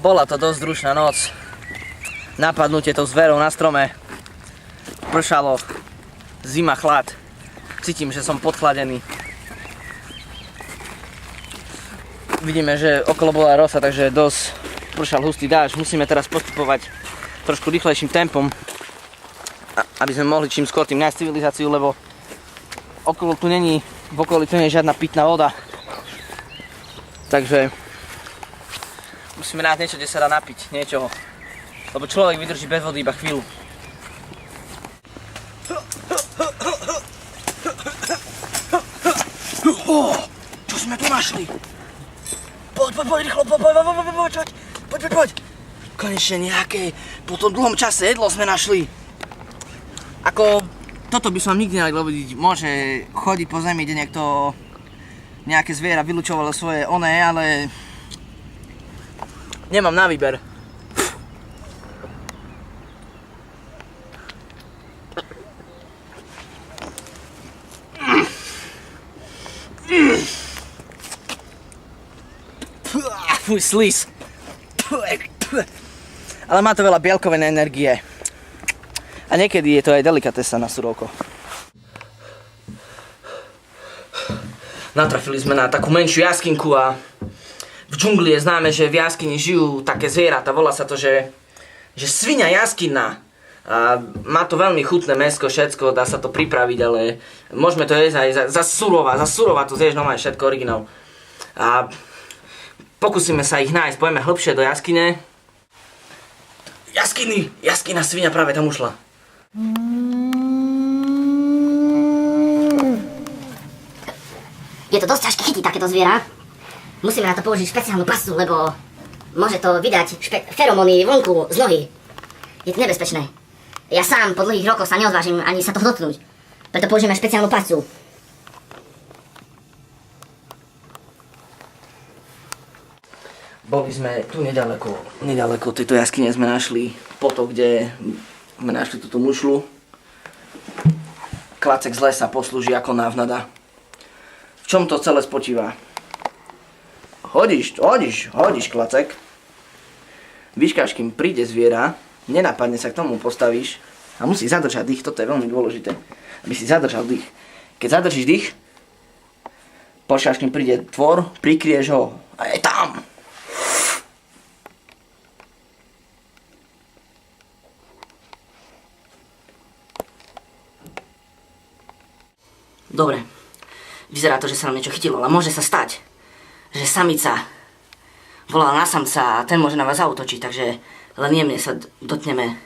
Bola to dosť družná noc. Napadnutie tou zverou na strome. Pršalo. Zima, chlad. Cítim, že som podchladený. Vidíme, že okolo bola rosa, takže dosť pršal hustý dážď. Musíme teraz postupovať trošku rýchlejším tempom, aby sme mohli čím skôr tým nájsť civilizáciu, lebo v okolí tu nie je žiadna pitná voda. Takže musíme nájsť niečo, kde sa dá napiť, niečoho. Lebo človek vydrží bez vody iba chvíľu. Čo sme tu našli? Poď, rýchlo, poď. Konečne nejaké, po tom dlhom čase jedlo sme našli. Ako, toto by som nikdy nevedel vidieť. Môže chodiť po zemi, kde nejaké zviera vylučovalo svoje oné, ale nemám na výber. Fuj, slis. Ale má to veľa bielkovenej energie. A niekedy je to aj delikatesa na surovko. Natrafili sme na takú menšiu jaskinku a v džungli je známe, že v jaskyni žijú také zvieratá. Volá sa to, že sviňa jaskinná. A má to veľmi chutné mäsko, všetko, dá sa to pripraviť, ale môžeme to jesť aj za surová to zješ normálne všetko originál. A pokúsime sa ich nájsť, pojeme hlbšie do jaskyne. Jaskyna sviňa práve tam ušla. Je to dosť ťažké chytiť takéto zviera. Musíme na to použiť špeciálnu pasu, lebo môže to vydať feromóny vonku z nohy. Je to nebezpečné. Ja sám po dlhých rokoch sa neodvážim ani sa toho dotknúť. Preto použijeme špeciálnu pasu. Boli sme tu nedaleko tejto jaskyne sme našli potok, kde sme našli túto mušlu. Klacek z lesa poslúži ako návnada. V čom to celé spočíva? Hodíš, klacek. Vyškáš, kým príde zviera, nenápadne sa k tomu postavíš a musíš zadržať dých, toto je veľmi dôležité, aby si zadržal dých. Keď zadržíš dých, počkáš, kým príde tvor, prikrieš ho a je tam. Dobre, vyzerá to, že sa nám niečo chytilo, ale môže sa stať, že samica volala na samca a ten môže na vás zaútočiť, takže len jemne sa dotkneme